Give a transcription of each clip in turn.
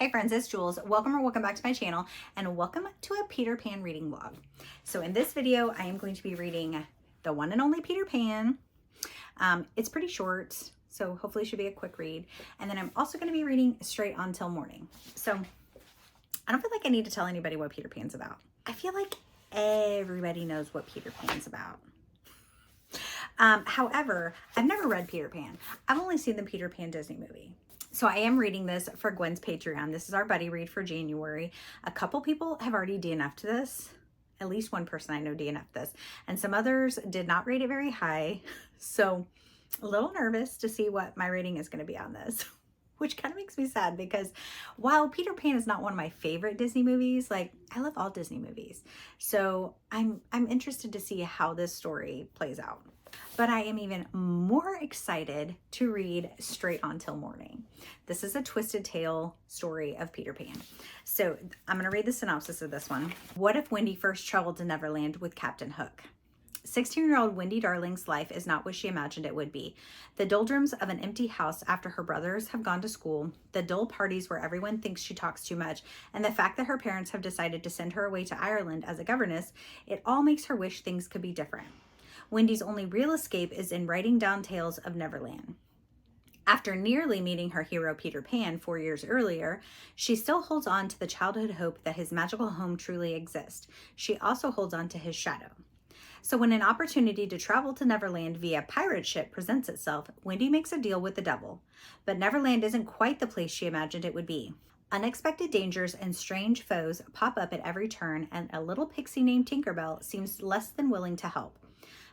Hi friends, it's Jules. Welcome back to my channel and welcome to a Peter Pan reading vlog. So in this video, I am going to be reading the one and only Peter Pan. It's pretty short, so hopefully it should be a quick read. And then I'm also going to be reading Straight On Till Morning. So I don't feel like I need to tell anybody what Peter Pan's about. I feel like everybody knows what Peter Pan's about. However, I've never read Peter Pan. I've only seen the Peter Pan Disney movie. So I am reading this for Gwen's Patreon. This is our buddy read for January. A couple people have already DNF'd this. At least one person I know DNF'd this. And some others did not rate it very high. So a little nervous to see what my rating is going to be on this. Which kind of makes me sad because while Peter Pan is not one of my favorite Disney movies, like I love all Disney movies. So I'm interested to see how this story plays out. But I am even more excited to read Straight On Till Morning. This is a twisted tale story of Peter Pan. So I'm going to read the synopsis of this one. What if Wendy first traveled to Neverland with Captain Hook? 16-year-old Wendy Darling's life is not what she imagined it would be. The doldrums of an empty house after her brothers have gone to school, the dull parties where everyone thinks she talks too much, and the fact that her parents have decided to send her away to Ireland as a governess, it all makes her wish things could be different. Wendy's only real escape is in writing down tales of Neverland. After nearly meeting her hero Peter Pan 4 years earlier, she still holds on to the childhood hope that his magical home truly exists. She also holds on to his shadow. So when an opportunity to travel to Neverland via pirate ship presents itself, Wendy makes a deal with the devil. But Neverland isn't quite the place she imagined it would be. Unexpected dangers and strange foes pop up at every turn, and a little pixie named Tinkerbell seems less than willing to help.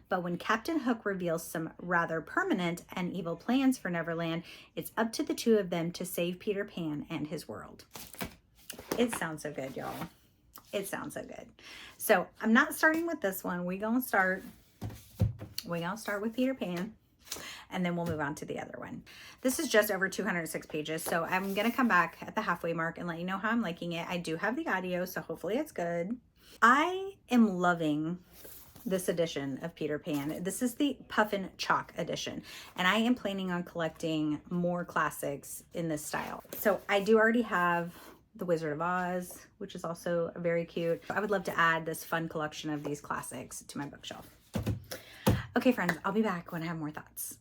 But when Captain Hook reveals some rather permanent and evil plans for Neverland, it's up to the two of them to save Peter Pan and his world. It sounds so good, y'all. It sounds so good. So I'm not starting with this one. We're gonna start with Peter Pan, and then we'll move on to the other one. This is just over 206 pages, so I'm gonna come back at the halfway mark and let you know how I'm liking it. I do have the audio, so hopefully it's good. I am loving this edition of Peter Pan. This is the Puffin Chalk edition, and I am planning on collecting more classics in this style. So I do already have The Wizard of Oz, which is also very cute. I would love to add this fun collection of these classics to my bookshelf. Okay, friends, I'll be back when I have more thoughts.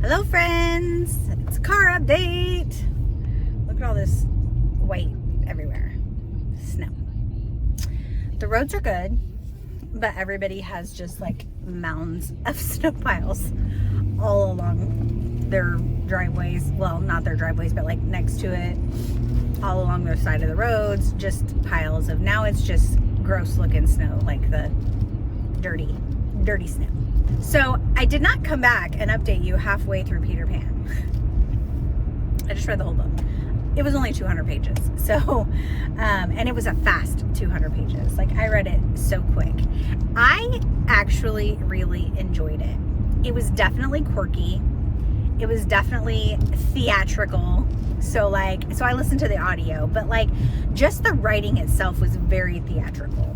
Hello friends, it's a car update. Look at all this white everywhere, snow. The roads are good, but everybody has just like mounds of snow piles all along their driveways. Well, not their driveways, but like next to it, all along their side of the roads, just piles of, now it's just gross looking snow, like the dirty snow. So I did not come back and update you halfway through Peter Pan. I just read the whole book. It was only 200 pages. So, and it was a fast 200 pages. Like I read it so quick. I actually really enjoyed it. It was definitely quirky. It was definitely theatrical. So I listened to the audio, but like just the writing itself was very theatrical.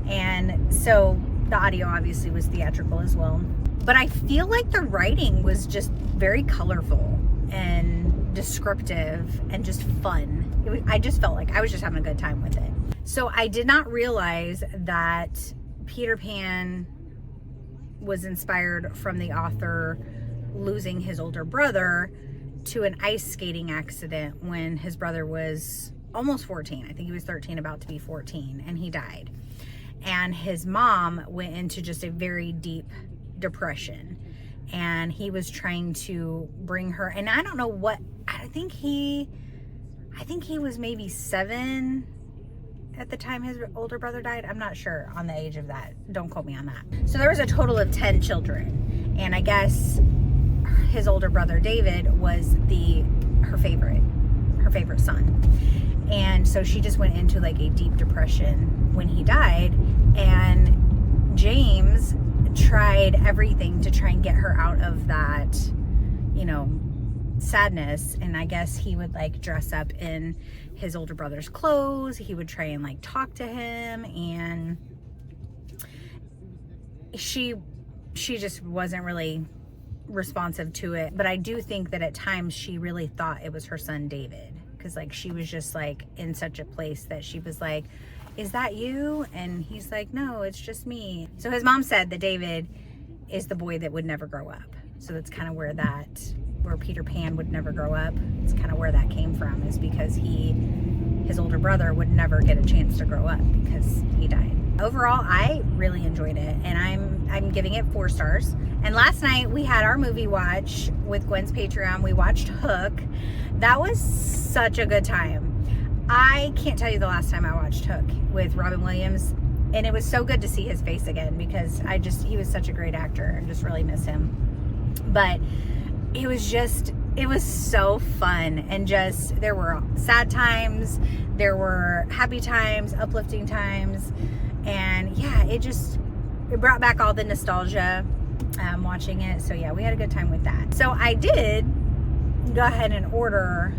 And so the audio obviously was theatrical as well. But I feel like the writing was just very colorful and descriptive and just fun. I just felt like I was just having a good time with it. So I did not realize that Peter Pan was inspired from the author losing his older brother to an ice skating accident when his brother was almost 14. I think he was 13, about to be 14, and he died. And his mom went into just a very deep depression, and he was trying to bring her, and I don't know what, I think he was maybe 7 at the time his older brother died. I'm not sure on the age of that. Don't quote me on that. So there was a total of 10 children, and I guess his older brother David was her favorite son. And so she just went into like a deep depression when he died, and James tried everything to try and get her out of that, sadness, and I guess he would like dress up in his older brother's clothes. He would try and like talk to him, and she just wasn't really responsive to it. But I do think that at times she really thought it was her son David, because like she was just like in such a place that she was like, is that you? And he's like, no, it's just me. So his mom said that David is the boy that would never grow up. So that's kind of where Peter Pan would never grow up. It's kind of where that came from, is because his older brother would never get a chance to grow up because he died. Overall, I really enjoyed it, and I'm giving it 4 stars. And last night we had our movie watch with Gwen's Patreon. We watched Hook. That was such a good time. I can't tell you the last time I watched Hook with Robin Williams, and it was so good to see his face again, because he was such a great actor. I just really miss him. But it was so fun, and just, there were sad times, there were happy times, uplifting times, and yeah, it brought back all the nostalgia watching it. So yeah, we had a good time with that. So I did go ahead and order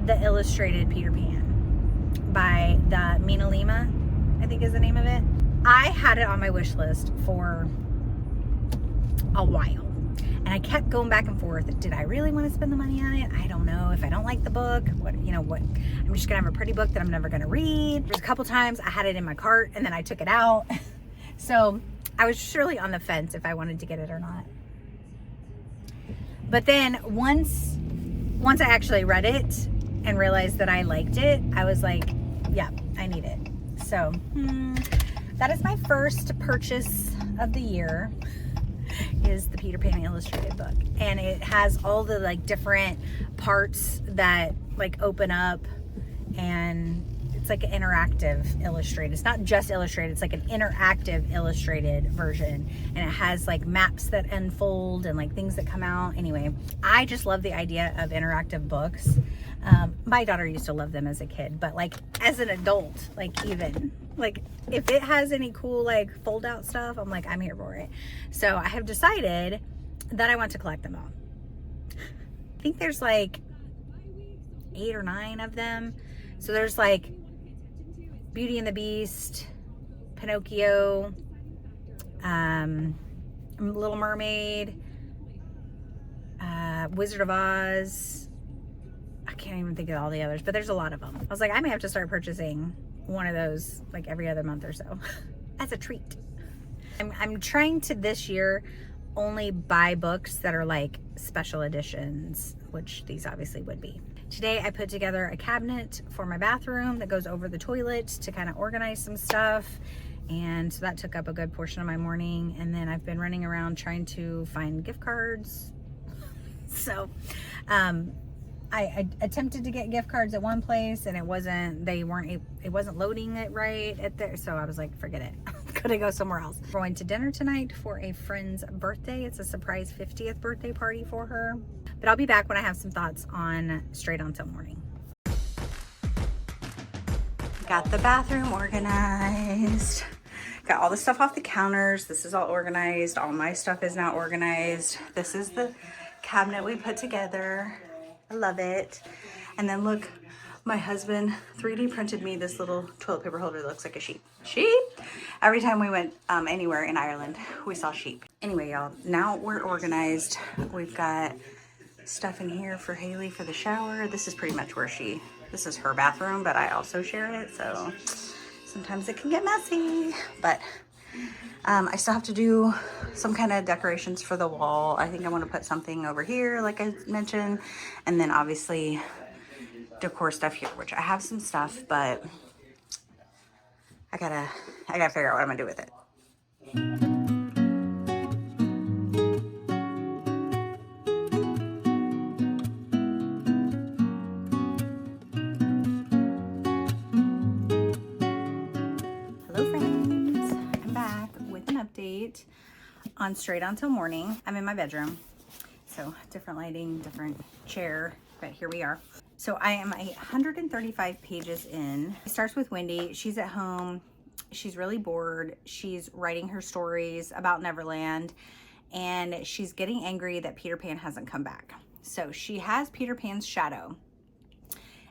the illustrated Peter Pan by the Mina Lima, I think is the name of it. I had it on my wish list for a while, and I kept going back and forth. Did I really want to spend the money on it? I don't know. If I don't like the book, what I'm just gonna have a pretty book that I'm never gonna read. There's a couple times I had it in my cart and then I took it out. So I was just really on the fence if I wanted to get it or not. But then once I actually read it and realized that I liked it, I was like, yeah, I need it. So that is my first purchase of the year, is the Peter Pan illustrated book. And it has all the like different parts that like open up, and it's like an interactive illustrated. It's not just illustrated, it's like an interactive illustrated version. And it has like maps that unfold and like things that come out. Anyway, I just love the idea of interactive books. My daughter used to love them as a kid, but like as an adult, like even like if it has any cool like fold out stuff, I'm like, I'm here for it. So I have decided that I want to collect them all. I think there's like 8 or 9 of them. So there's like Beauty and the Beast, Pinocchio, Little Mermaid, Wizard of Oz. I can't even think of all the others, but there's a lot of them. I was like, I may have to start purchasing one of those like every other month or so as a treat. I'm trying to this year only buy books that are like special editions, which these obviously would be. Today I put together a cabinet for my bathroom that goes over the toilet to kind of organize some stuff. And so that took up a good portion of my morning. And then I've been running around trying to find gift cards. So I attempted to get gift cards at one place, and it wasn't loading it right at there. So I was like, forget it. I'm gonna go somewhere else. We're going to dinner tonight for a friend's birthday. It's a surprise 50th birthday party for her. But I'll be back when I have some thoughts on Straight On Till Morning. Got the bathroom organized. Got all the stuff off the counters. This is all organized. All my stuff is now organized. This is the cabinet we put together. I love it. And then look, my husband 3D printed me this little toilet paper holder that looks like a sheep. Sheep! Every time we went anywhere in Ireland, we saw sheep. Anyway, y'all, now we're organized. We've got stuff in here for Haley for the shower. This is pretty much where this is her bathroom, but I also share it, so sometimes it can get messy. But I still have to do some kind of decorations for the wall. I think I want to put something over here, like I mentioned, and then obviously decor stuff here, which I have some stuff, but I gotta figure out what I'm gonna do with it. On Straight On Till Morning. I'm in my bedroom, so different lighting, different chair, but here we are. So I am 135 pages in. It starts with Wendy. She's at home. She's really bored. She's writing her stories about Neverland, and she's getting angry that Peter Pan hasn't come back. So she has Peter Pan's shadow.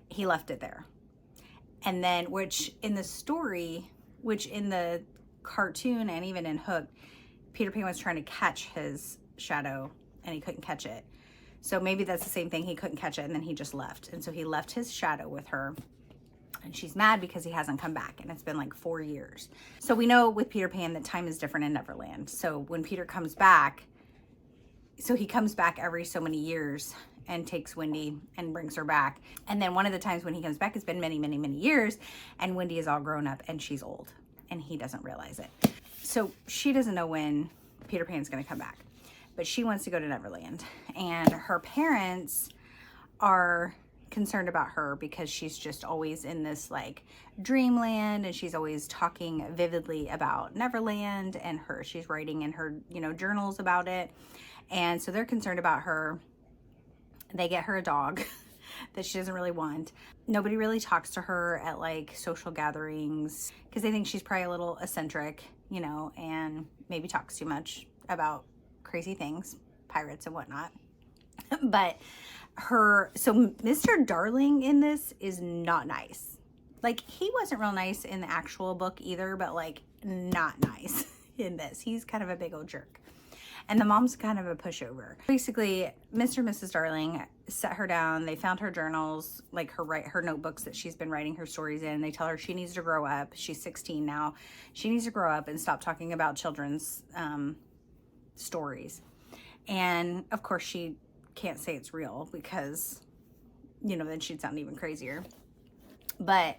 He left it there. And then, which in the story, which in the cartoon and even in Hook, Peter Pan was trying to catch his shadow and he couldn't catch it. So maybe that's the same thing. He couldn't catch it and then he just left. And so he left his shadow with her. And she's mad because he hasn't come back. And it's been like 4 years. So we know with Peter Pan that time is different in Neverland. So when Peter comes back, so he comes back every so many years and takes Wendy and brings her back. And then one of the times when he comes back, it's been many, many, many years. And Wendy is all grown up and she's old. And he doesn't realize it. So she doesn't know when Peter Pan's going to come back. But she wants to go to Neverland. And her parents are concerned about her because she's just always in this like dreamland, and she's always talking vividly about Neverland, and she's writing in her, you know, journals about it. And so they're concerned about her. They get her a dog that she doesn't really want. Nobody really talks to her at like social gatherings because they think she's probably a little eccentric, you know, and maybe talks too much about crazy things, pirates and whatnot. But so Mr. Darling in this is not nice. Like, he wasn't real nice in the actual book either, but like not nice in this. He's kind of a big old jerk. And the mom's kind of a pushover. Basically, Mr. and Mrs. Darling set her down. They found her journals, like her notebooks that she's been writing her stories in. They tell her she needs to grow up. She's 16 now. She needs to grow up and stop talking about children's stories. And of course, she can't say it's real because, you know, then she'd sound even crazier. But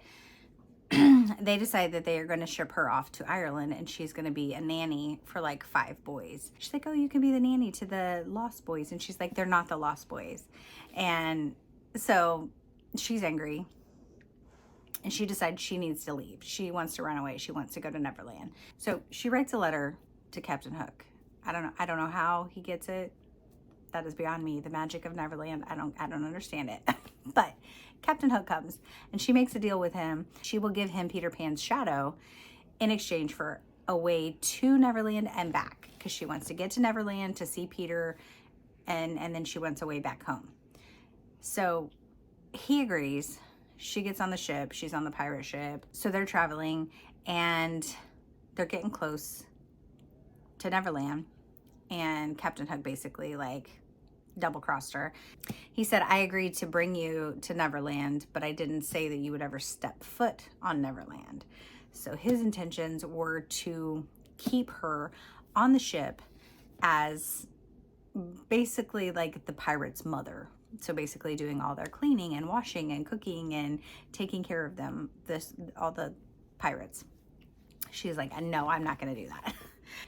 they decide that they are going to ship her off to Ireland, and she's going to be a nanny for like 5 boys. She's like, oh, you can be the nanny to the Lost Boys. And she's like, they're not the Lost Boys. And so she's angry, and she decides she needs to leave. She wants to run away. She wants to go to Neverland. So she writes a letter to Captain Hook. I don't know how he gets it. That is beyond me. The magic of Neverland. I don't understand it. But Captain Hook comes and she makes a deal with him. She will give him Peter Pan's shadow in exchange for a way to Neverland and back, because she wants to get to Neverland to see Peter, and then she wants a way back home. So he agrees. She gets on the ship. She's on the pirate ship. So they're traveling and they're getting close to Neverland. And Captain Hook basically like double-crossed her. He said, I agreed to bring you to Neverland, but I didn't say that you would ever step foot on Neverland. So his intentions were to keep her on the ship as basically like the pirates' mother. So basically doing all their cleaning and washing and cooking and taking care of them, all the pirates. She's like, no, I'm not going to do that.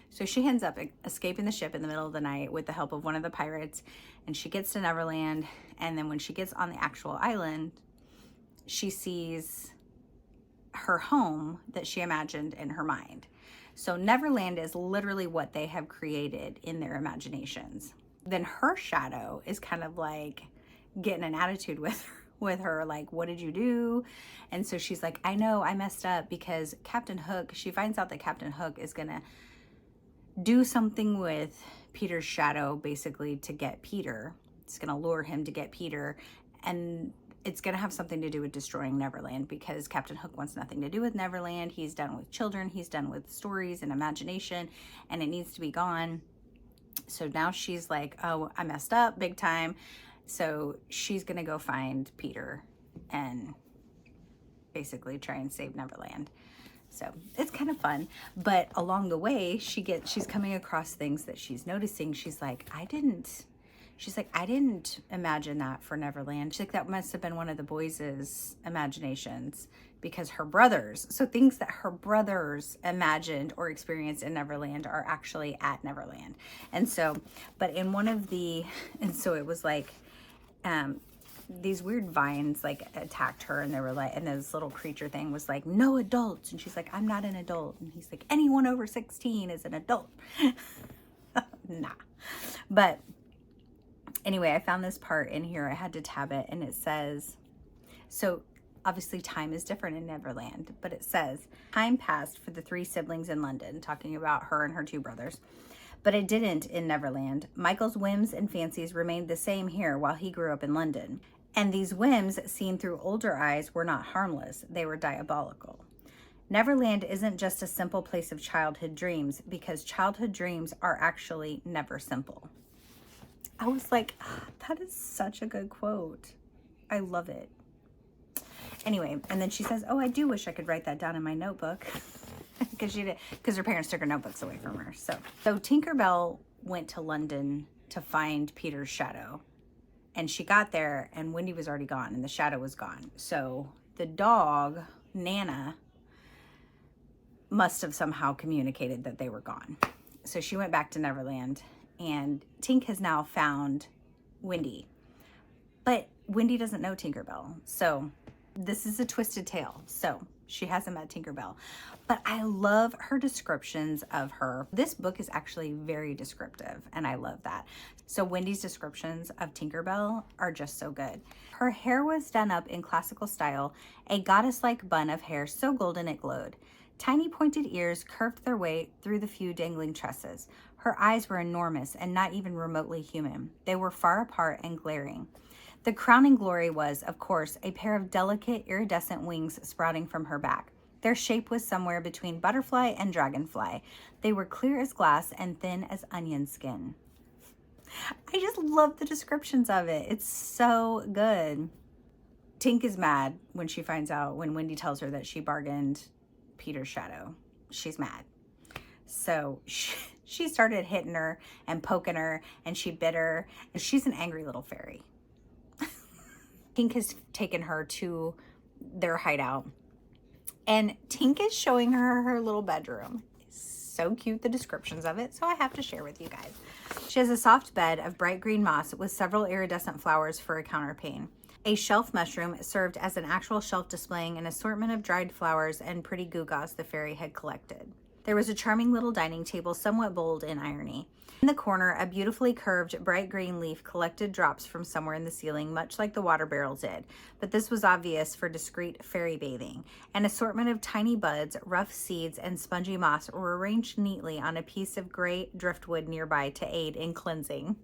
So she ends up escaping the ship in the middle of the night with the help of one of the pirates, and she gets to Neverland. And then when she gets on the actual island, she sees her home that she imagined in her mind. So Neverland is literally what they have created in their imaginations. Then her shadow is kind of like getting an attitude with her, like, what did you do? And so she's like, I know I messed up, because Captain Hook, she finds out that Captain Hook is gonna do something with Peter's shadow, basically to get Peter. It's gonna lure him to get Peter, and it's gonna have something to do with destroying Neverland, because Captain Hook wants nothing to do with Neverland. He's done with children, he's done with stories and imagination, and it needs to be gone. So now she's like, oh, I messed up big time. So she's gonna go find Peter and basically try and save Neverland. So it's kind of fun. But along the way, she's coming across things that she's noticing. She's like, I didn't imagine that for Neverland. She's like, that must have been one of the boys' imaginations, because her brothers, so things that her brothers imagined or experienced in Neverland are actually at Neverland. And so, but in one of the, and so it was like, these weird vines like attacked her, and they were like, and this little creature thing was like, no adults. And she's like, I'm not an adult. And he's like, anyone over 16 is an adult. Nah. But anyway, I found this part in here. I had to tab it, and it says, so obviously time is different in Neverland, but it says, time passed for the 3 siblings in London, talking about her and her 2 brothers. But it didn't in Neverland. Michael's whims and fancies remained the same here while he grew up in London. And these whims, seen through older eyes, were not harmless. They were diabolical. Neverland isn't just a simple place of childhood dreams, because childhood dreams are actually never simple. I was like, that is such a good quote. I love it. Anyway, and then she says, oh, I do wish I could write that down in my notebook. Because her parents took her notebooks away from her. So Tinkerbell went to London to find Peter's shadow. And she got there and Wendy was already gone and the shadow was gone. So the dog, Nana, must have somehow communicated that they were gone. So she went back to Neverland, and Tink has now found Wendy. But Wendy doesn't know Tinkerbell. So this is a twisted tale. So she hasn't met Tinkerbell. But I love her descriptions of her. This book is actually very descriptive, and I love that. So Wendy's descriptions of Tinkerbell are just so good. Her hair was done up in classical style, a goddess-like bun of hair so golden it glowed. Tiny pointed ears curved their way through the few dangling tresses. Her eyes were enormous and not even remotely human. They were far apart and glaring. The crowning glory was, of course, a pair of delicate, iridescent wings sprouting from her back. Their shape was somewhere between butterfly and dragonfly. They were clear as glass and thin as onion skin. I just love the descriptions of it. It's so good. Tink is mad when she finds out, when Wendy tells her that she bargained Peter's shadow. She's mad. So she started hitting her and poking her, and she bit her, and she's an angry little fairy. Tink has taken her to their hideout, and Tink is showing her little bedroom. It's so cute, the descriptions of it, so I have to share with you guys. She has a soft bed of bright green moss with several iridescent flowers for a counterpane. A shelf mushroom served as an actual shelf displaying an assortment of dried flowers and pretty gewgaws the fairy had collected. There was a charming little dining table, somewhat bold in irony. In the corner, a beautifully curved bright green leaf collected drops from somewhere in the ceiling, much like the water barrel did, but this was obvious for discreet fairy bathing. An assortment of tiny buds, rough seeds, and spongy moss were arranged neatly on a piece of gray driftwood nearby to aid in cleansing.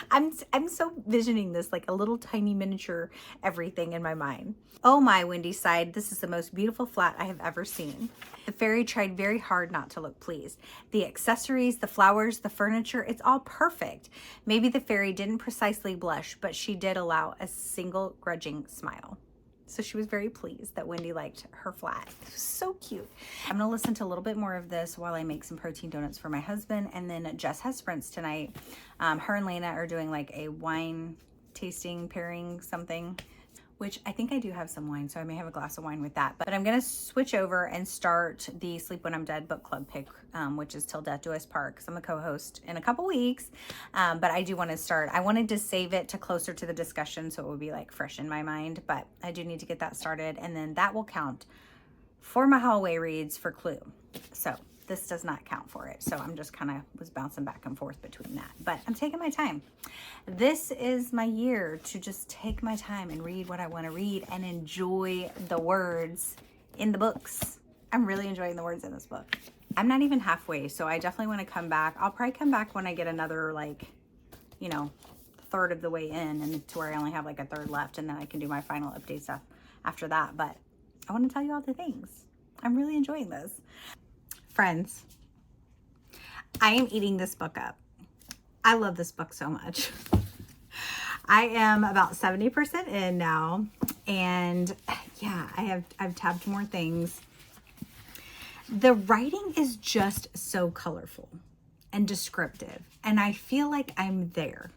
I'm so visioning this like a little tiny miniature everything in my mind. Oh my, Wendy sighed, this is the most beautiful flat I have ever seen. The fairy tried very hard not to look pleased. The accessories, the flowers, the furniture, it's all perfect. Maybe the fairy didn't precisely blush, but she did allow a single grudging smile. So she was very pleased that Wendy liked her flat. It was so cute. I'm gonna listen to a little bit more of this while I make some protein donuts for my husband. And then Jess has sprints tonight. Her and Lena are doing like a wine tasting pairing something, which I think I do have some wine, so I may have a glass of wine with that. But I'm gonna switch over and start the Sleep When I'm Dead book club pick, which is Till Death Do Us Part, because I'm a co-host in a couple weeks. But I do want to start. I wanted to save it to closer to the discussion so it would be like fresh in my mind, but I do need to get that started, and then that will count for my hallway reads for Clue. So this does not count for it. So I'm just kind of was bouncing back and forth between that, but I'm taking my time. This is my year to just take my time and read what I want to read and enjoy the words in the books. I'm really enjoying the words in this book. I'm not even halfway, so I definitely want to come back. I'll probably come back when I get another, like, you know, third of the way in, and to where I only have like a third left, and then I can do my final update stuff after that. But I want to tell you all the things. I'm really enjoying this. Friends, I am eating this book up. I love this book so much. I am about 70% in now, and yeah, I've tabbed more things. The writing is just so colorful and descriptive, and I feel like I'm there.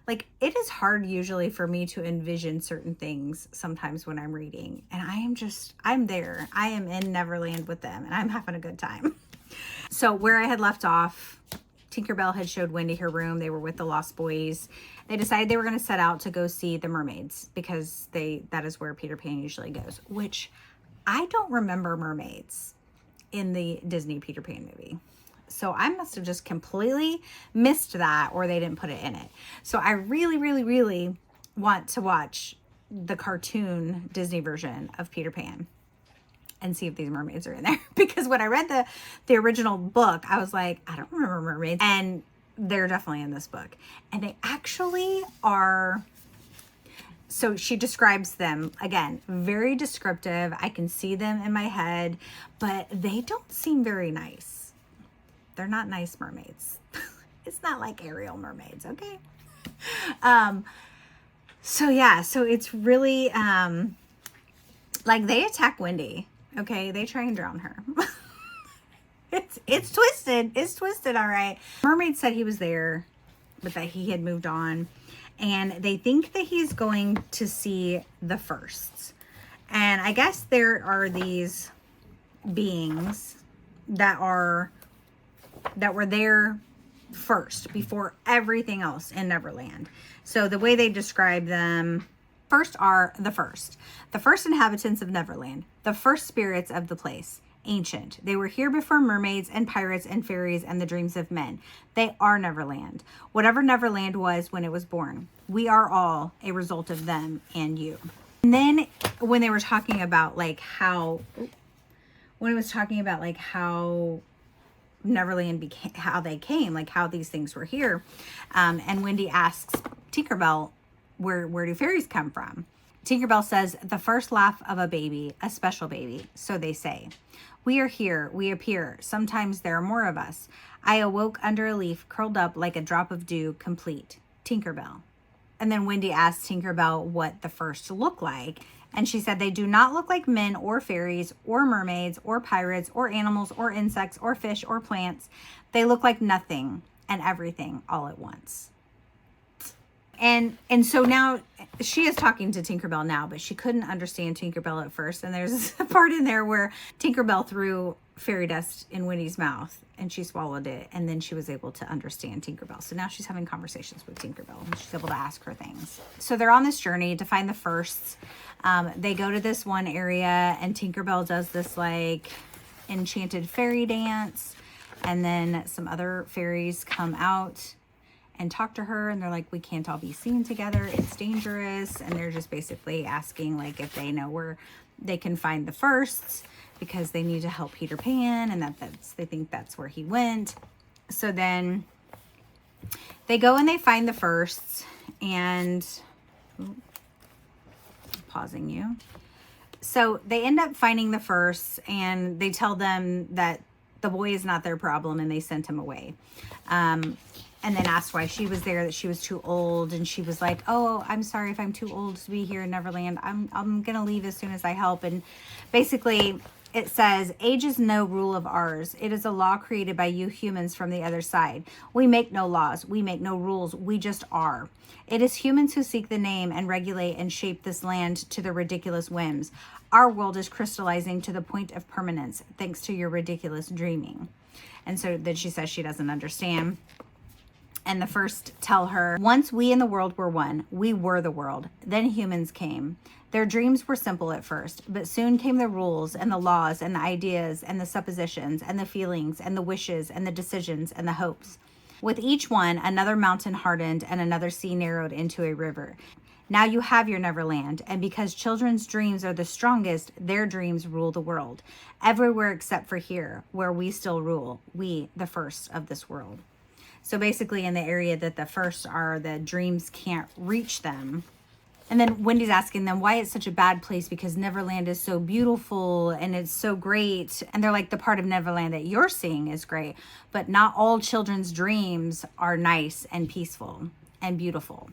Like, it is hard usually for me to envision certain things sometimes when I'm reading, and I'm there. I am in Neverland with them, and I'm having a good time. So where I had left off, Tinkerbell had showed Wendy her room. They were with the Lost Boys. They decided they were going to set out to go see the mermaids, because that is where Peter Pan usually goes, which I don't remember mermaids in the Disney Peter Pan movie. So I must have just completely missed that, or they didn't put it in it. So I really, really, really want to watch the cartoon Disney version of Peter Pan. and see if these mermaids are in there. Because when I read the original book, I was like, I don't remember mermaids. And they're definitely in this book. And they actually are. So she describes them, again, very descriptive. I can see them in my head, but they don't seem very nice. They're not nice mermaids. It's not like Ariel mermaids, okay? So yeah, so it's really, like they attack Wendy, okay? They try and drown her. It's twisted. It's twisted, all right. Mermaid said he was there, but that he had moved on. And they think that he's going to see the firsts. And I guess there are these beings that were there first before everything else in Neverland. So the way they describe them first are the first inhabitants of Neverland, the first spirits of the place. Ancient. They were here before mermaids and pirates and fairies and the dreams of men. They are Neverland. Whatever Neverland was when it was born. We are all a result of them and you. And then when they were talking about like how, when it was talking about like how Neverland became, how they came, like how these things were here. And Wendy asks Tinkerbell, where do fairies come from? Tinkerbell says, the first laugh of a baby, a special baby, so they say. We are here, we appear, sometimes there are more of us. I awoke under a leaf, curled up like a drop of dew, complete. Tinkerbell. And then Wendy asked Tinkerbell what the first look like. And she said, they do not look like men or fairies or mermaids or pirates or animals or insects or fish or plants. They look like nothing and everything all at once. And so now she is talking to Tinkerbell now, but she couldn't understand Tinkerbell at first. And there's a part in there where Tinkerbell threw fairy dust in Wendy's mouth and she swallowed it. And then she was able to understand Tinkerbell. So now she's having conversations with Tinkerbell and she's able to ask her things. So they're on this journey to find the firsts. They go to this one area and Tinkerbell does this like enchanted fairy dance. And then some other fairies come out and talk to her, and they're like, we can't all be seen together, it's dangerous. And they're just basically asking like if they know where they can find the firsts, because they need to help Peter Pan, and they think that's where he went. So then they go and they find the firsts, and pausing you. So they end up finding the firsts, and they tell them that the boy is not their problem, and they sent him away. And then asked why she was there, that she was too old. And she was like, oh, I'm sorry if I'm too old to be here in Neverland. I'm going to leave as soon as I help. And basically it says, age is no rule of ours. It is a law created by you humans from the other side. We make no laws. We make no rules. We just are. It is humans who seek the name and regulate and shape this land to their ridiculous whims. Our world is crystallizing to the point of permanence, thanks to your ridiculous dreaming. And so then she says she doesn't understand. And the first tell her, once we in the world were one, we were the world. Then humans came. Their dreams were simple at first, but soon came the rules and the laws and the ideas and the suppositions and the feelings and the wishes and the decisions and the hopes. With each one, another mountain hardened and another sea narrowed into a river. Now you have your Neverland, and because children's dreams are the strongest, their dreams rule the world. Everywhere except for here, where we still rule, we, the first of this world. So basically in the area that the first are, the dreams can't reach them. And then Wendy's asking them why it's such a bad place, because Neverland is so beautiful and it's so great. And they're like, the part of Neverland that you're seeing is great, but not all children's dreams are nice and peaceful and beautiful.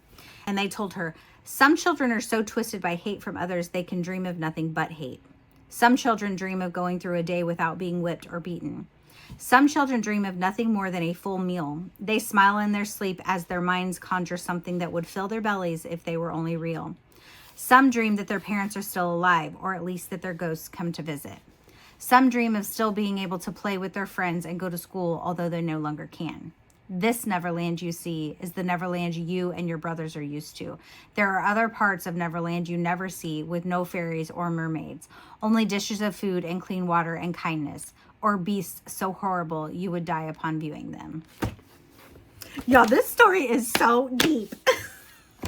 And they told her, some children are so twisted by hate from others they can dream of nothing but hate. Some children dream of going through a day without being whipped or beaten. Some children dream of nothing more than a full meal. They smile in their sleep as their minds conjure something that would fill their bellies if they were only real. Some dream that their parents are still alive, or at least that their ghosts come to visit. Some dream of still being able to play with their friends and go to school, although they no longer can. This Neverland you see is the Neverland you and your brothers are used to. There are other parts of Neverland you never see, with no fairies or mermaids, only dishes of food and clean water and kindness, or beasts so horrible you would die upon viewing them. Y'all, this story is so deep.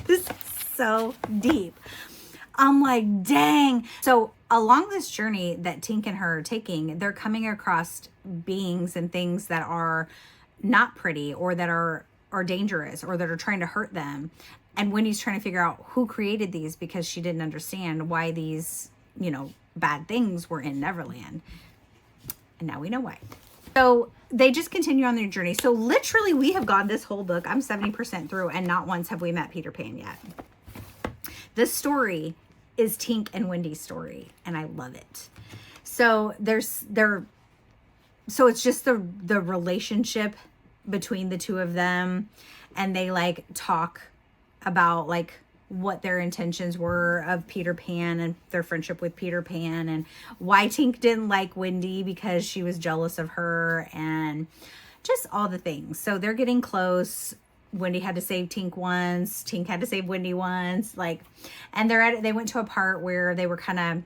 This is so deep. I'm like, dang. So along this journey that Tink and her are taking, they're coming across beings and things that are not pretty, or that are dangerous, or that are trying to hurt them. And Wendy's trying to figure out who created these, because she didn't understand why these, you know, bad things were in Neverland. And now we know why. So they just continue on their journey. So literally we have gone this whole book, I'm 70% through, and not once have we met Peter Pan yet. This story is Tink and Wendy's story, and I love it. So so it's just the relationship between the two of them, and they like talk about like what their intentions were of Peter Pan and their friendship with Peter Pan, and why Tink didn't like Wendy because she was jealous of her, and just all the things. So they're getting close. Wendy had to save Tink once. Tink had to save Wendy once. Like, and they went to a part where they were kind of,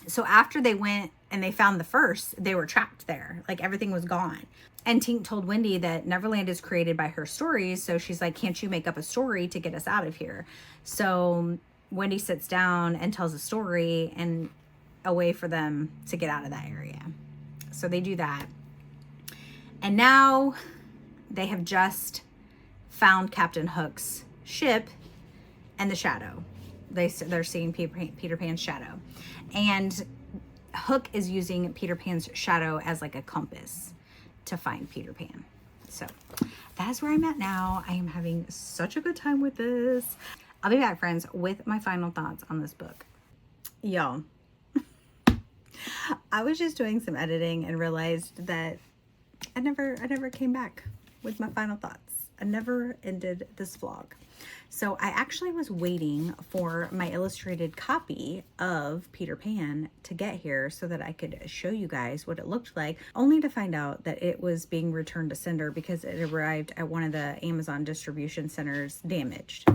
so after they went and they found the first, they were trapped there. Like everything was gone. And Tink told Wendy that Neverland is created by her stories. So she's like, can't you make up a story to get us out of here? So Wendy sits down and tells a story and a way for them to get out of that area. So they do that. And now they have just found Captain Hook's ship and the shadow. They're seeing Peter Pan's shadow. And Hook is using Peter Pan's shadow as like a compass to find Peter Pan. So that's where I'm at now. I am having such a good time with this. I'll be back, friends, with my final thoughts on this book. Y'all, I was just doing some editing and realized that I never came back with my final thoughts. I never ended this vlog. So I actually was waiting for my illustrated copy of Peter Pan to get here so that I could show you guys what it looked like, only to find out that it was being returned to sender because it arrived at one of the Amazon distribution centers damaged.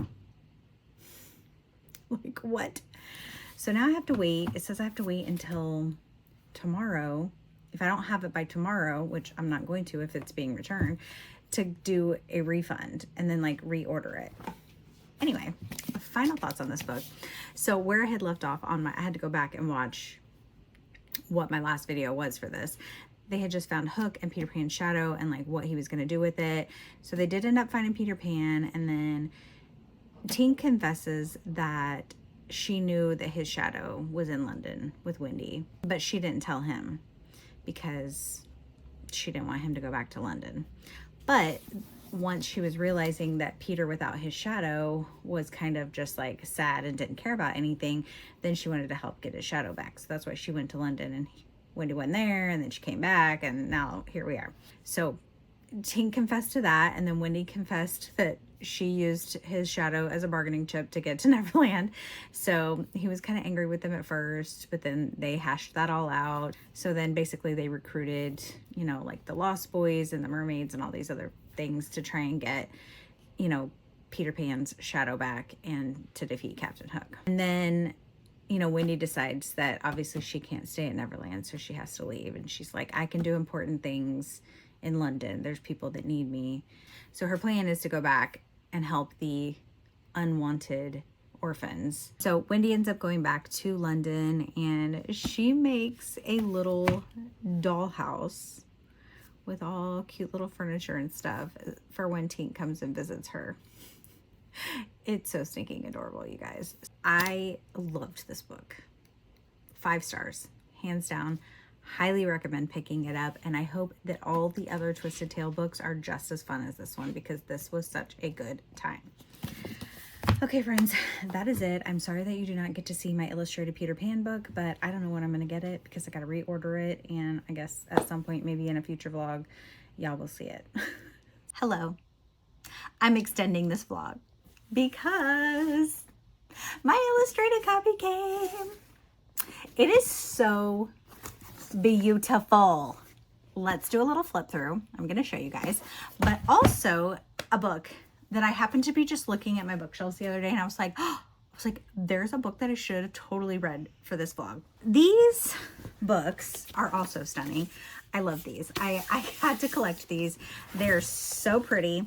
Like, what? So now I have to wait. It says I have to wait until tomorrow. If I don't have it by tomorrow, which I'm not going to if it's being returned, to do a refund and then like reorder it. Anyway, final thoughts on this book. So where I had left off on I had to go back and watch what my last video was for this. They had just found Hook and Peter Pan's shadow and like what he was going to do with it. So they did end up finding Peter Pan, and then Tink confesses that she knew that his shadow was in London with Wendy, but she didn't tell him because she didn't want him to go back to London. But once she was realizing that Peter without his shadow was kind of just like sad and didn't care about anything, then she wanted to help get his shadow back. So that's why she went to London, and Wendy went there, and then she came back, and now here we are. So Tink confessed to that, and then Wendy confessed that she used his shadow as a bargaining chip to get to Neverland. So he was kind of angry with them at first, but then they hashed that all out. So then basically they recruited, you know, like the Lost Boys and the mermaids and all these other things to try and get, you know, Peter Pan's shadow back and to defeat Captain Hook. And then, you know, Wendy decides that obviously she can't stay at Neverland, so she has to leave. And she's like, I can do important things in London. There's people that need me. So her plan is to go back and help the unwanted orphans. So Wendy ends up going back to London, and she makes a little dollhouse with all cute little furniture and stuff for when Tink comes and visits her. It's so stinking adorable, you guys. I loved this book. 5 stars, hands down. Highly recommend picking it up, and I hope that all the other Twisted Tale books are just as fun as this one, because this was such a good time. Okay, friends, that is it. I'm sorry that you do not get to see my illustrated Peter Pan book, but I don't know when I'm going to get it because I got to reorder it, and I guess at some point, maybe in a future vlog, y'all will see it. Hello. I'm extending this vlog because my illustrated copy came. It is so beautiful. Let's do a little flip through. I'm going to show you guys, but also a book that I happened to be just looking at my bookshelves the other day, and I was like, there's a book that I should have totally read for this vlog. These books are also stunning. I love these. I had to collect these. They're so pretty.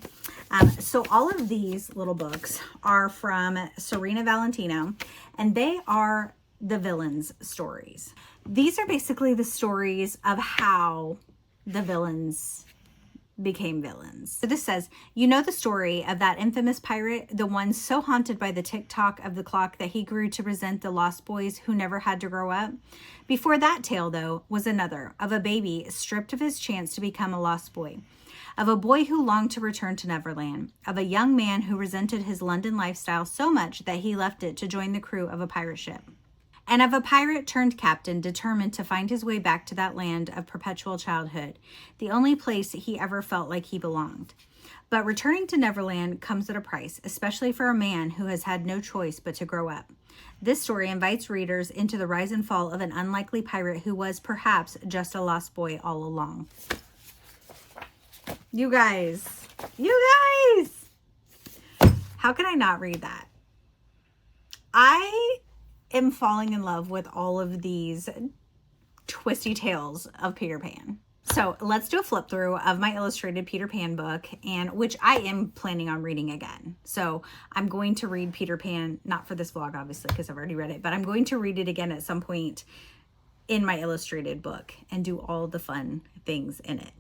So all of these little books are from Serena Valentino, and they are the villains' stories. These are basically the stories of how the villains became villains. So this says, you know the story of that infamous pirate, the one so haunted by the tick-tock of the clock that he grew to resent the lost boys who never had to grow up? Before that tale, though, was another, of a baby stripped of his chance to become a lost boy, of a boy who longed to return to Neverland, of a young man who resented his London lifestyle so much that he left it to join the crew of a pirate ship, and of a pirate turned captain determined to find his way back to that land of perpetual childhood, the only place he ever felt like he belonged. But returning to Neverland comes at a price, especially for a man who has had no choice but to grow up. This story invites readers into the rise and fall of an unlikely pirate who was perhaps just a lost boy all along. You guys, how can I not read that? I am falling in love with all of these twisty tales of Peter Pan. So let's do a flip through of my illustrated Peter Pan book, and which I am planning on reading again. So I'm going to read Peter Pan, not for this vlog, obviously, because I've already read it, but I'm going to read it again at some point in my illustrated book and do all the fun things in it.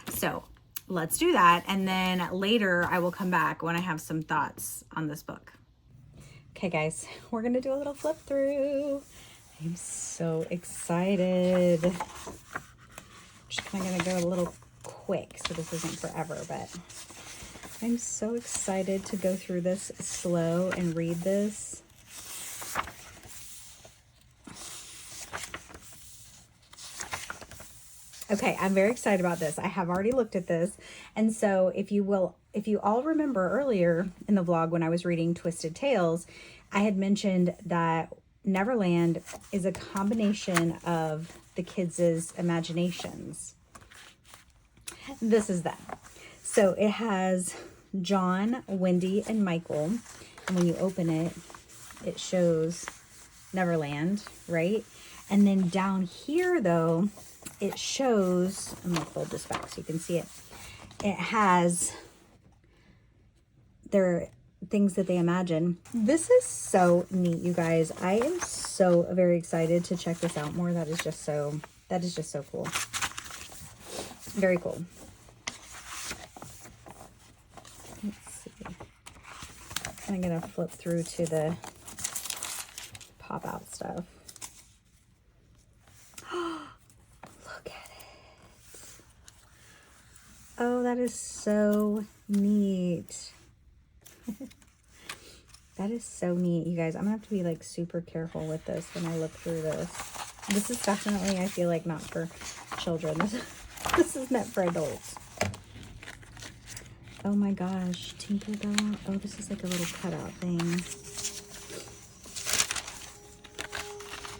So let's do that. And then later I will come back when I have some thoughts on this book. Okay guys, we're gonna do a little flip through. I'm so excited. I'm just kind of gonna go a little quick so this isn't forever, but I'm so excited to go through this slow and read this. Okay, I'm very excited about this. I have already looked at this. And so if you all remember earlier in the vlog when I was reading Twisted Tales, I had mentioned that Neverland is a combination of the kids' imaginations. This is that. So it has John, Wendy, and Michael. And when you open it, it shows Neverland, right? And then down here, though, it shows, I'm going to fold this back so you can see it. It has their things that they imagine. This is so neat, you guys. I am so very excited to check this out more. That is just so cool. Very cool. Let's see. I'm going to flip through to the pop out stuff. Oh, that is so neat. That is so neat, you guys. I'm gonna have to be like super careful with this when I look through this. This is definitely, I feel like, not for children. This is meant for adults. Oh my gosh, Tinkerbell. Oh, this is like a little cutout thing.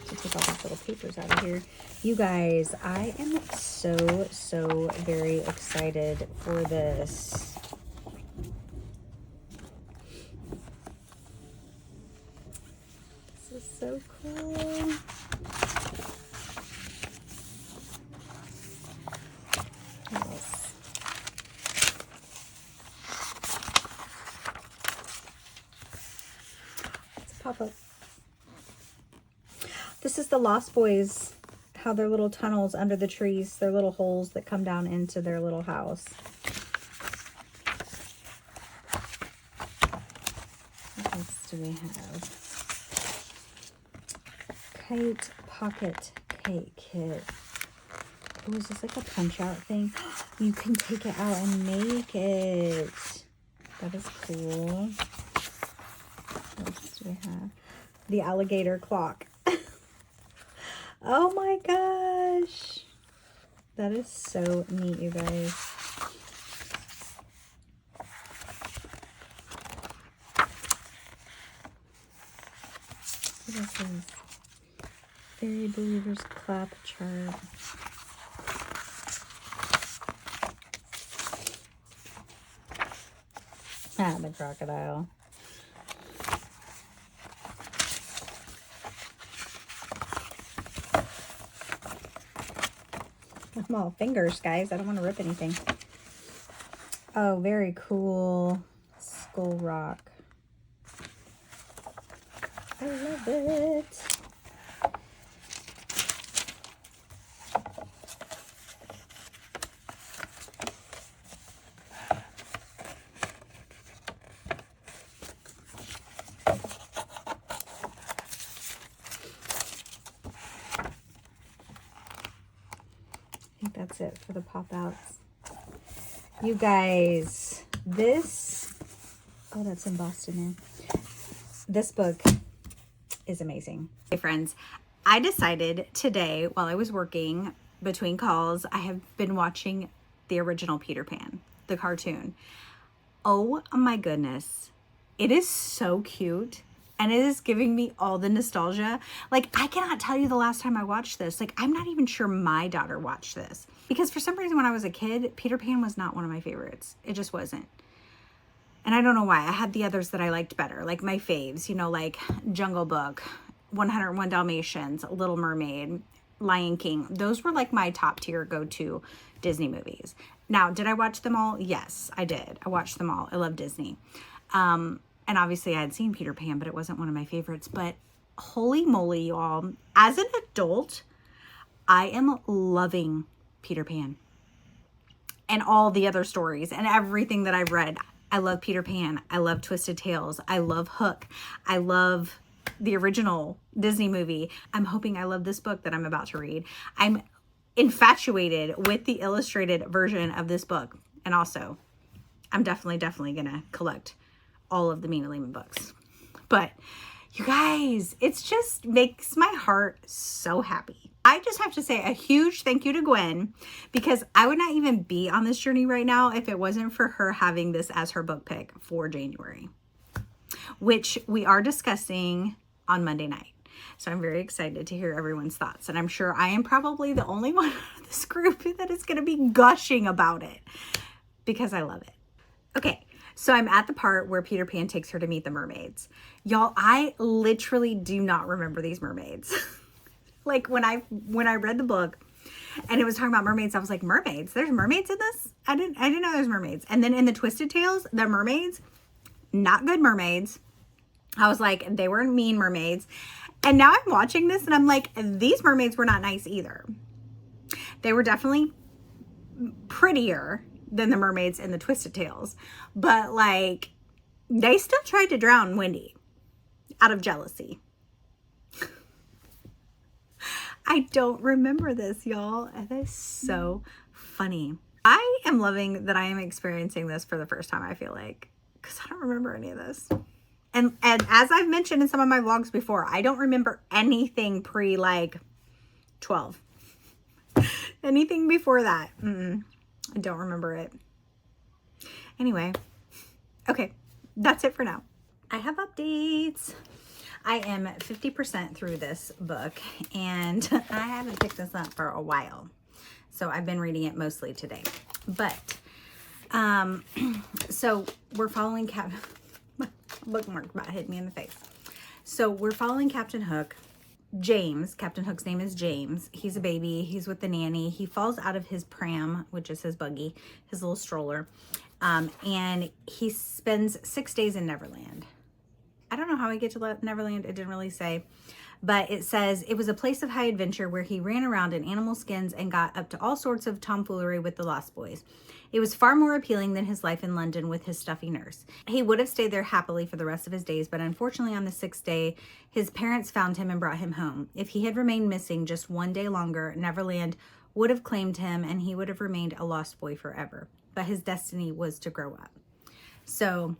To take all these little papers out of here. You guys, I am so very excited for this. This is so cool. Yes. Let's pop up. This is the Lost Boys, how their little tunnels under the trees, their little holes that come down into their little house. What else do we have? Kite Pocket Cake Kit. Oh, is this like a punch out thing? You can take it out and make it. That is cool. What else do we have? The alligator clock. Oh my gosh. That is so neat, you guys. What is this? Fairy Believers Clap Chart. Ah, the crocodile. Small fingers, guys. I don't want to rip anything. Oh, very cool. Skull Rock. I love it. that's it for the pop outs. You guys, this, oh, that's embossed in there. This book is amazing. Hey friends, I decided today while I was working between calls, I have been watching the original Peter Pan, the cartoon. Oh my goodness. It is so cute. And it is giving me all the nostalgia. Like, I cannot tell you the last time I watched this. Like, I'm not even sure my daughter watched this. Because for some reason when I was a kid, Peter Pan was not one of my favorites. It just wasn't. And I don't know why. I had the others that I liked better. Like my faves, you know, like Jungle Book, 101 Dalmatians, Little Mermaid, Lion King. Those were like my top tier go-to Disney movies. Now, did I watch them all? Yes, I did. I watched them all. I love Disney. And obviously I had seen Peter Pan, but it wasn't one of my favorites. But holy moly, y'all. As an adult, I am loving Peter Pan and all the other stories and everything that I've read. I love Peter Pan. I love Twisted Tales. I love Hook. I love the original Disney movie. I'm hoping I love this book that I'm about to read. I'm infatuated with the illustrated version of this book. And also, I'm definitely going to collect all of the Mina Lehman books. But you guys, it's just makes my heart so happy. I just have to say a huge thank you to Gwen, because I would not even be on this journey right now if it wasn't for her having this as her book pick for January, which we are discussing on Monday night. So I'm very excited to hear everyone's thoughts. And I'm sure I am probably the only one of this group that is going to be gushing about it because I love it. Okay. So I'm at the part where Peter Pan takes her to meet the mermaids. Y'all, I literally do not remember these mermaids. Like when I read the book and it was talking about mermaids, I was like, mermaids? There's mermaids in this? I didn't know there's mermaids. And then in the Twisted Tales, the mermaids, not good mermaids. I was like, they were mean mermaids. And now I'm watching this and I'm like, these mermaids were not nice either. They were definitely prettier than the mermaids in the Twisted Tales. But like, they still tried to drown Wendy out of jealousy. I don't remember this, y'all. And that is so funny. I am loving that I am experiencing this for the first time, I feel like, because I don't remember any of this. And as I've mentioned in some of my vlogs before, I don't remember anything pre like 12. Anything before that. I don't remember it. Anyway, okay, that's it for now. I have updates. I am 50% through this book and I haven't picked this up for a while. So I've been reading it mostly today. But, so we're following bookmark about hit me in the face. So we're following Captain Hook. James, Captain Hook's name is James. He's a baby. He's with the nanny. He falls out of his pram, which is his buggy, his little stroller. And he spends 6 days in Neverland. I don't know how he gets to Neverland. It didn't really say. But it says it was a place of high adventure where he ran around in animal skins and got up to all sorts of tomfoolery with the Lost Boys. It was far more appealing than his life in London with his stuffy nurse. He would have stayed there happily for the rest of his days, but unfortunately on the 6th day, his parents found him and brought him home. If he had remained missing just 1 day longer, Neverland would have claimed him and he would have remained a lost boy forever. But his destiny was to grow up. So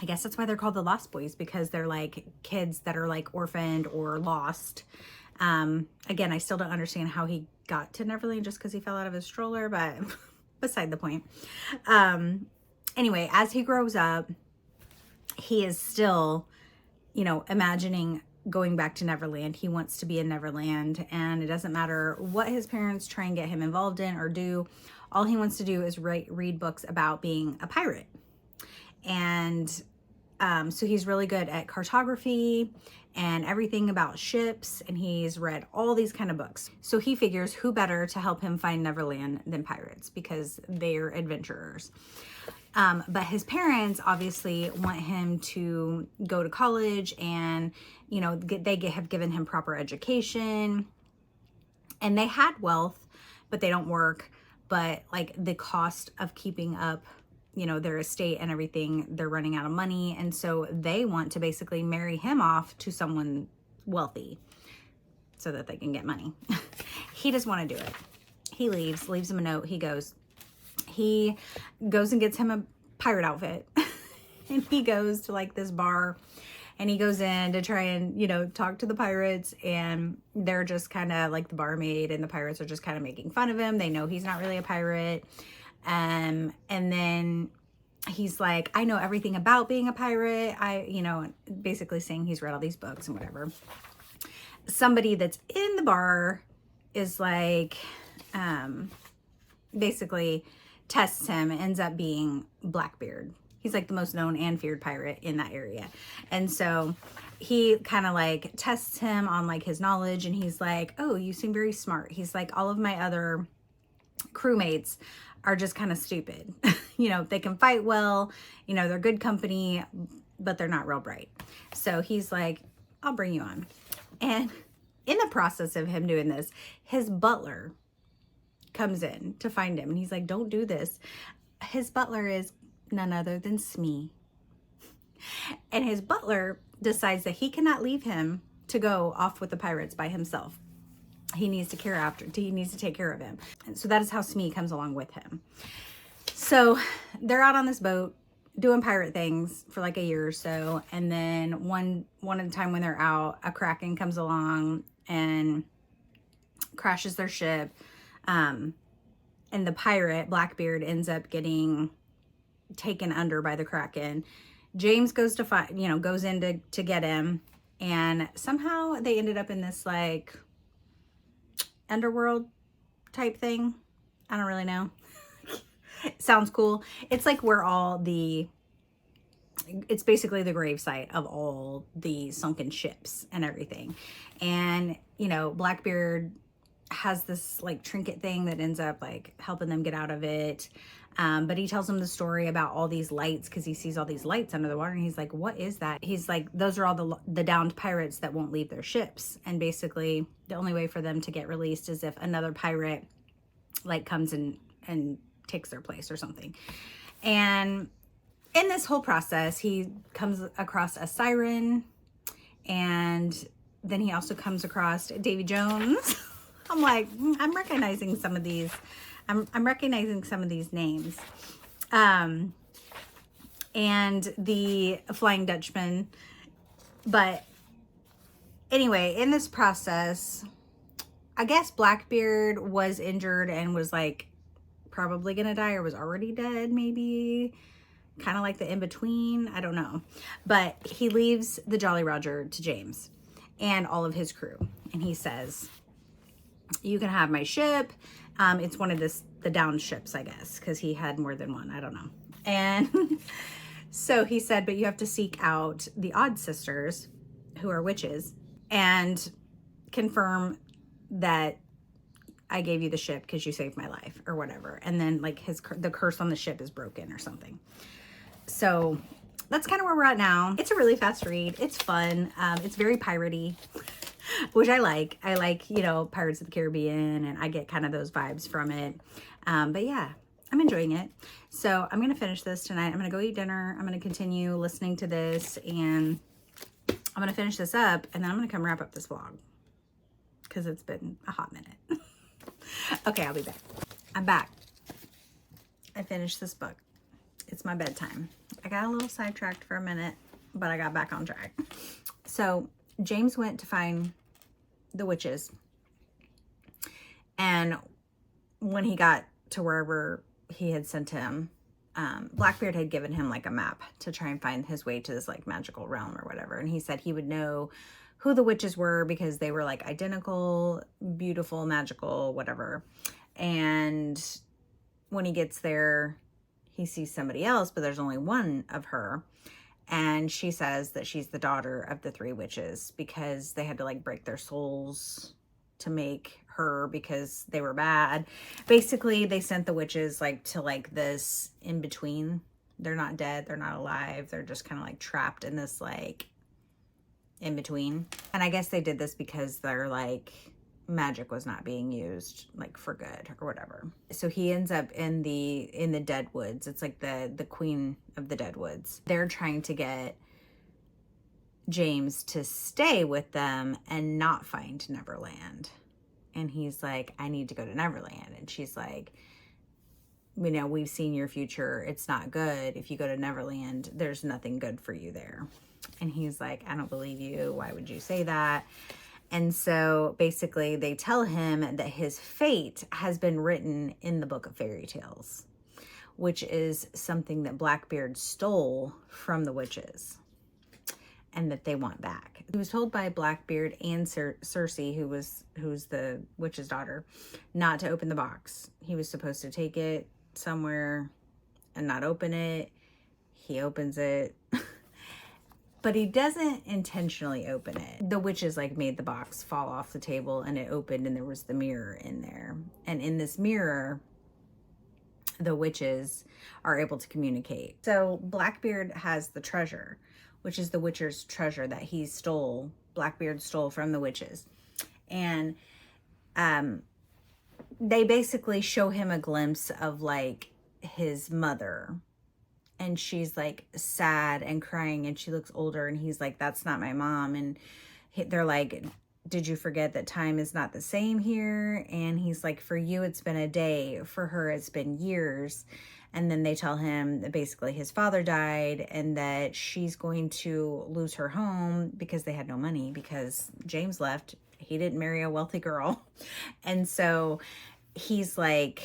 I guess that's why they're called the Lost Boys, because they're like kids that are like orphaned or lost. Again, I still don't understand how he got to Neverland just because he fell out of his stroller, but beside the point. Anyway, as he grows up, he is still, you know, imagining going back to Neverland. He wants to be in Neverland, and it doesn't matter what his parents try and get him involved in or do. All he wants to do is read books about being a pirate. And so he's really good at cartography and everything about ships, and he's read all these kind of books. So he figures who better to help him find Neverland than pirates, because they're adventurers. But his parents obviously want him to go to college, and, you know, they have given him proper education, and they had wealth, but they don't work. But like the cost of keeping up, you know, their estate and everything, they're running out of money. And so they want to basically marry him off to someone wealthy so that they can get money. He doesn't want to do it. He leaves him a note. He goes and gets him a pirate outfit. And he goes to like this bar, and he goes in to try and, you know, talk to the pirates, and they're just kind of like, the barmaid and the pirates are just kind of making fun of him. They know he's not really a pirate. And then he's like, I know everything about being a pirate. You know, basically saying he's read all these books and whatever. Somebody that's in the bar is like, basically tests him, ends up being Blackbeard. He's like the most known and feared pirate in that area. And so he kind of like tests him on like his knowledge, and he's like, oh, you seem very smart. He's like, all of my other crewmates are just kind of stupid. You know, they can fight well, you know, they're good company, but they're not real bright. So he's like, I'll bring you on. And in the process of him doing this, his butler comes in to find him, and he's like, don't do this. His butler is none other than Smee. And his butler decides that he cannot leave him to go off with the pirates by himself. He needs to take care of him. And so that is how Smee comes along with him. So they're out on this boat doing pirate things for like a year or so. And then one at a time when they're out, a kraken comes along and crashes their ship. And the pirate, Blackbeard, ends up getting taken under by the kraken. James goes to find, you know, goes in to get him, and somehow they ended up in this like underworld type thing. I don't really know. Sounds cool. It's like where it's basically the gravesite of all the sunken ships and everything. And, you know, Blackbeard has this like trinket thing that ends up like helping them get out of it. But he tells him the story about all these lights, because he sees all these lights under the water, and he's like, what is that? He's like, those are all the downed pirates that won't leave their ships. And basically the only way for them to get released is if another pirate like comes and takes their place or something. And in this whole process, he comes across a siren, and then he also comes across Davy Jones. I'm like, I'm recognizing some of these. I'm recognizing some of these names. And the Flying Dutchman. But anyway, in this process, I guess Blackbeard was injured and was like probably gonna die, or was already dead, maybe. Kind of like the in-between. I don't know. But he leaves the Jolly Roger to James and all of his crew. And he says, you can have my ship. It's one of the downed ships, I guess, because he had more than one. I don't know. And so he said, but you have to seek out the Odd Sisters, who are witches, and confirm that I gave you the ship because you saved my life, or whatever. And then like the curse on the ship is broken or something. So that's kind of where we're at now. It's a really fast read. It's fun. It's very piratey, which I like. I like, you know, Pirates of the Caribbean, and I get kind of those vibes from it. But yeah, I'm enjoying it. So I'm going to finish this tonight. I'm going to go eat dinner. I'm going to continue listening to this, and I'm going to finish this up, and then I'm going to come wrap up this vlog because it's been a hot minute. Okay, I'll be back. I'm back. I finished this book. It's my bedtime. I got a little sidetracked for a minute, but I got back on track. So James went to find the witches, and when he got to wherever he had sent him, Blackbeard had given him like a map to try and find his way to this like magical realm or whatever. And he said he would know who the witches were because they were like identical, beautiful, magical, whatever. And when he gets there, he sees somebody else, but there's only one of her. And she says that she's the daughter of the three witches because they had to like break their souls to make her because they were bad. Basically, they sent the witches like to like this in between. They're not dead. They're not alive. They're just kind of like trapped in this like in between. And I guess they did this because they're like magic was not being used like for good or whatever. So he ends up in the Dead Woods. It's like the Queen of the Dead Woods. They're trying to get James to stay with them and not find Neverland. And he's like, I need to go to Neverland. And she's like, you know, we've seen your future. It's not good. If you go to Neverland, there's nothing good for you there. And he's like, I don't believe you. Why would you say that? And so basically they tell him that his fate has been written in the Book of Fairy Tales, which is something that Blackbeard stole from the witches and that they want back. He was told by Blackbeard and Circe, who's the witch's daughter, not to open the box. He was supposed to take it somewhere and not open it. He opens it. But he doesn't intentionally open it. The witches like made the box fall off the table and it opened and there was the mirror in there. And in this mirror, the witches are able to communicate. So Blackbeard has the treasure, which is the witcher's treasure that he stole, Blackbeard stole from the witches. And they basically show him a glimpse of like his mother. And she's like sad and crying and she looks older and he's like, that's not my mom. And they're like, did you forget that time is not the same here? And he's like, for you, it's been a day. For her, it's been years. And then they tell him that basically his father died and that she's going to lose her home because they had no money because James left. He didn't marry a wealthy girl. And so he's like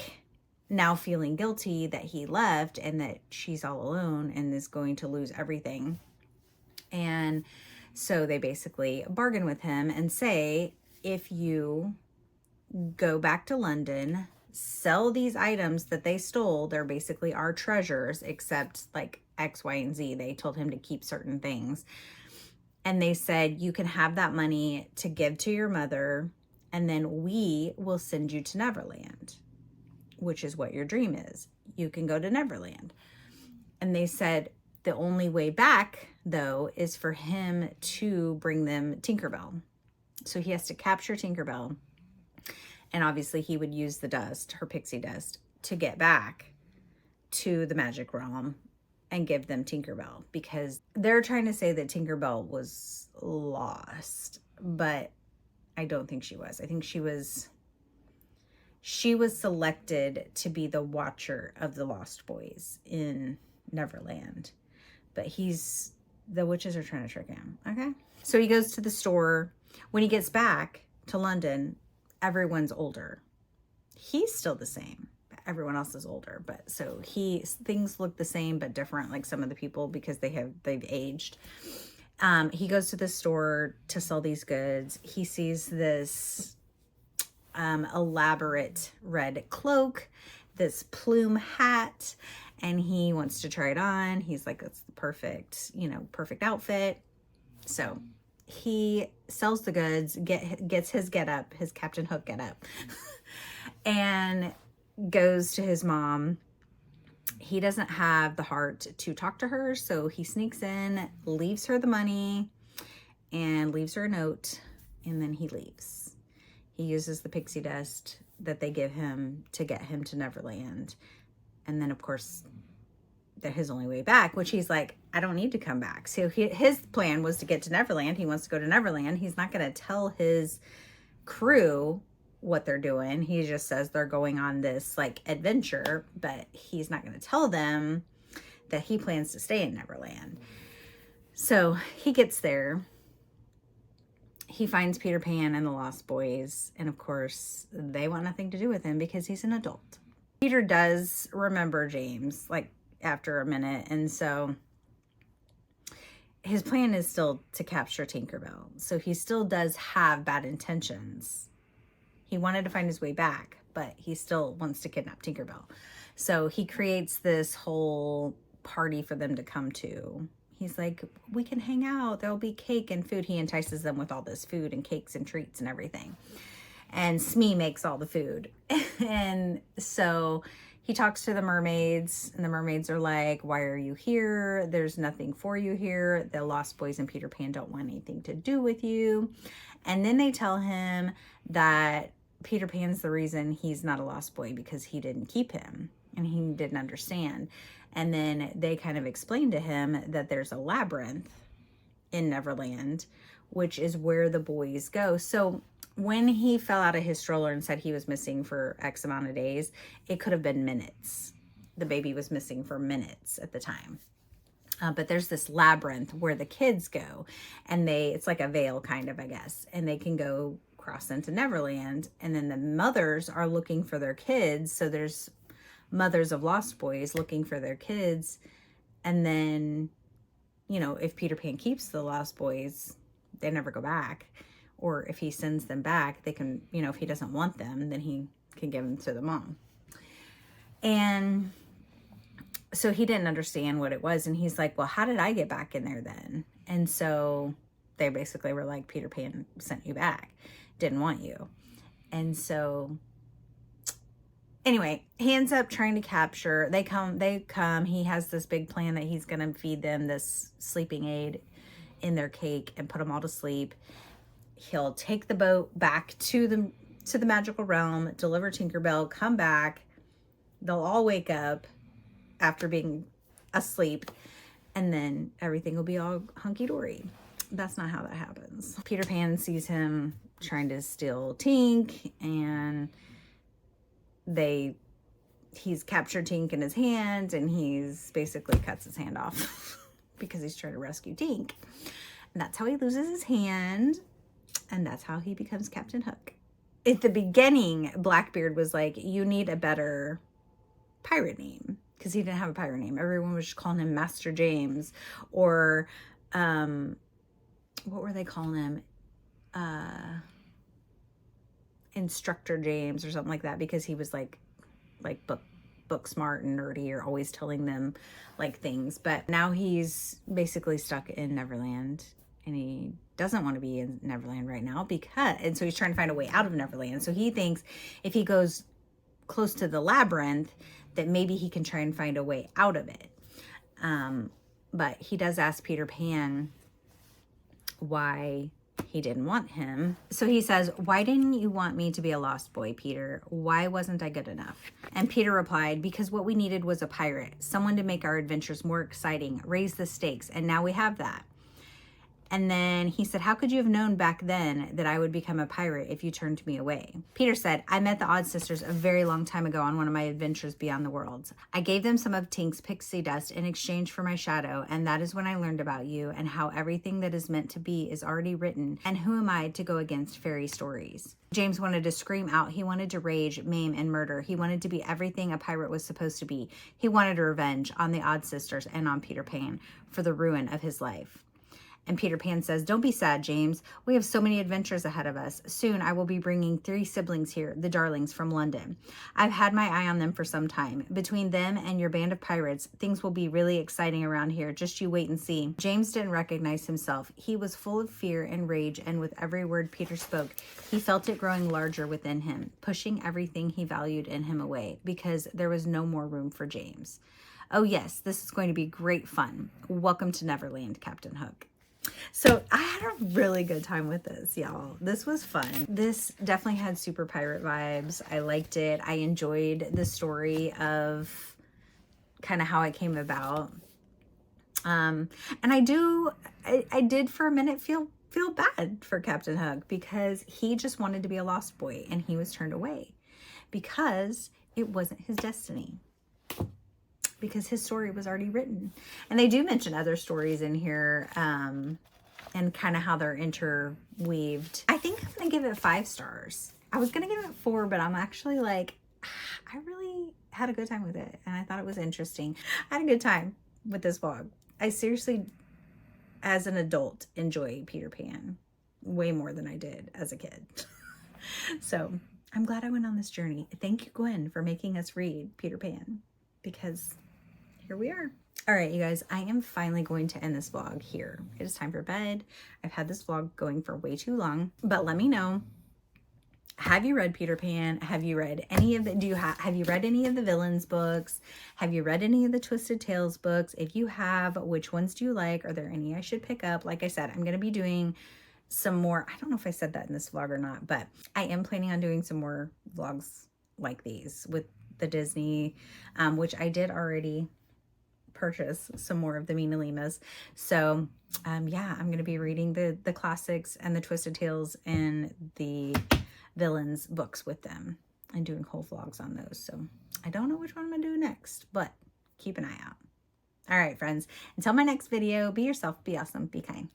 now feeling guilty that he left and that she's all alone and is going to lose everything. And so they basically bargain with him and say, if you go back to London, sell these items that they stole, they're basically our treasures, except like X, Y, and Z. They told him to keep certain things. And they said, you can have that money to give to your mother, and then we will send you to Neverland, which is what your dream is. You can go to Neverland. And they said the only way back, though, is for him to bring them Tinkerbell. So he has to capture Tinkerbell. And obviously he would use the dust, her pixie dust, to get back to the magic realm and give them Tinkerbell. Because they're trying to say that Tinkerbell was lost. But I don't think she was. I think she was selected to be the watcher of the Lost Boys in Neverland. But the witches are trying to trick him, okay? So he goes to the store. When he gets back to London, everyone's older. He's still the same. Everyone else is older, but so things look the same but different, like some of the people, because they've aged. He goes to the store to sell these goods. He sees this elaborate red cloak, this plume hat, and he wants to try it on. He's like, it's the perfect outfit. So he sells the goods, gets his getup, his Captain Hook getup, and goes to his mom. He doesn't have the heart to talk to her, so he sneaks in, leaves her the money, and leaves her a note, and then he leaves. He uses the pixie dust that they give him to get him to Neverland. And then, of course, they're his only way back, which he's like, I don't need to come back. So his plan was to get to Neverland. He wants to go to Neverland. He's not going to tell his crew what they're doing. He just says they're going on this like adventure, but he's not going to tell them that he plans to stay in Neverland. So he gets there. He finds Peter Pan and the Lost Boys, and of course they want nothing to do with him because he's an adult. Peter does remember James like after a minute, and so his plan is still to capture Tinkerbell. So he still does have bad intentions. He wanted to find his way back, but he still wants to kidnap Tinkerbell. So he creates this whole party for them to come to. He's like, we can hang out. There'll be cake and food. He entices them with all this food and cakes and treats and everything. And Smee makes all the food. And so he talks to the mermaids, and the mermaids are like, why are you here? There's nothing for you here. The Lost Boys and Peter Pan don't want anything to do with you. And then they tell him that Peter Pan's the reason he's not a lost boy because he didn't keep him and he didn't understand. And then they kind of explain to him that there's a labyrinth in Neverland, which is where the boys go. So when he fell out of his stroller and said he was missing for X amount of days, it could have been minutes. The baby was missing for minutes at the time. But there's this labyrinth where the kids go, and it's like a veil kind of, I guess, and they can go cross into Neverland. And then the mothers are looking for their kids. So there's mothers of lost boys looking for their kids. And then, you know, if Peter Pan keeps the lost boys, they never go back. Or if he sends them back, they can, you know, if he doesn't want them, then he can give them to the mom. And so he didn't understand what it was. And he's like, well, how did I get back in there then? And so they basically were like, Peter Pan sent you back, didn't want you. And so anyway, he ends up trying to capture, they come, he has this big plan that he's going to feed them this sleeping aid in their cake and put them all to sleep. He'll take the boat back to the magical realm, deliver Tinkerbell, come back. They'll all wake up after being asleep, and then everything will be all hunky-dory. That's not how that happens. Peter Pan sees him trying to steal Tink, and he's captured Tink in his hand, and he's basically cuts his hand off because he's trying to rescue Tink. And that's how he loses his hand, and that's how he becomes Captain Hook. At the beginning, Blackbeard was like, you need a better pirate name, because he didn't have a pirate name. Everyone was just calling him Master James, or what were they calling him? Instructor James or something like that, because he was like book smart and nerdy, or always telling them like things. But now he's basically stuck in Neverland, and he doesn't want to be in Neverland right now, and so he's trying to find a way out of Neverland. So he thinks if he goes close to the labyrinth, that maybe he can try and find a way out of it. But he does ask Peter Pan why he didn't want him. So he says, why didn't you want me to be a lost boy, Peter? Why wasn't I good enough? And Peter replied, because what we needed was a pirate, someone to make our adventures more exciting, raise the stakes, and now we have that. And then he said, how could you have known back then that I would become a pirate if you turned me away? Peter said, I met the Odd Sisters a very long time ago on one of my adventures beyond the worlds. I gave them some of Tink's pixie dust in exchange for my shadow, and that is when I learned about you and how everything that is meant to be is already written, and who am I to go against fairy stories? James wanted to scream out. He wanted to rage, maim, and murder. He wanted to be everything a pirate was supposed to be. He wanted revenge on the Odd Sisters and on Peter Pan for the ruin of his life. And Peter Pan says, don't be sad, James. We have so many adventures ahead of us. Soon I will be bringing 3 siblings here, the Darlings from London. I've had my eye on them for some time. Between them and your band of pirates, things will be really exciting around here. Just you wait and see. James didn't recognize himself. He was full of fear and rage, and with every word Peter spoke, he felt it growing larger within him, pushing everything he valued in him away, because there was no more room for James. Oh yes, this is going to be great fun. Welcome to Neverland, Captain Hook. So I had a really good time with this, y'all. This was fun. This definitely had super pirate vibes. I liked it. I enjoyed the story of kind of how it came about. And I did for a minute feel bad for Captain Hook, because he just wanted to be a lost boy, and he was turned away because it wasn't his destiny, because his story was already written. And they do mention other stories in here, and kind of how they're interweaved. I think I'm gonna give it 5 stars. I was gonna give it 4, but I'm actually like, I really had a good time with it, and I thought it was interesting. I had a good time with this vlog. I seriously, as an adult, enjoy Peter Pan way more than I did as a kid. So I'm glad I went on this journey. Thank you, Gwen, for making us read Peter Pan, because here we are. All right, you guys, I am finally going to end this vlog here. It is time for bed. I've had this vlog going for way too long, but let me know. Have you read Peter Pan? Have you read any of the, have you read any of the villains books? Have you read any of the Twisted Tales books? If you have, which ones do you like? Are there any I should pick up? Like I said, I'm going to be doing some more. I don't know if I said that in this vlog or not, but I am planning on doing some more vlogs like these with the Disney, which I did already purchase some more of the Mina Limas. So yeah, I'm going to be reading the classics and the Twisted Tales and the Villains books with them and doing whole vlogs on those. So I don't know which one I'm going to do next, but keep an eye out. All right, friends, until my next video, be yourself, be awesome, be kind.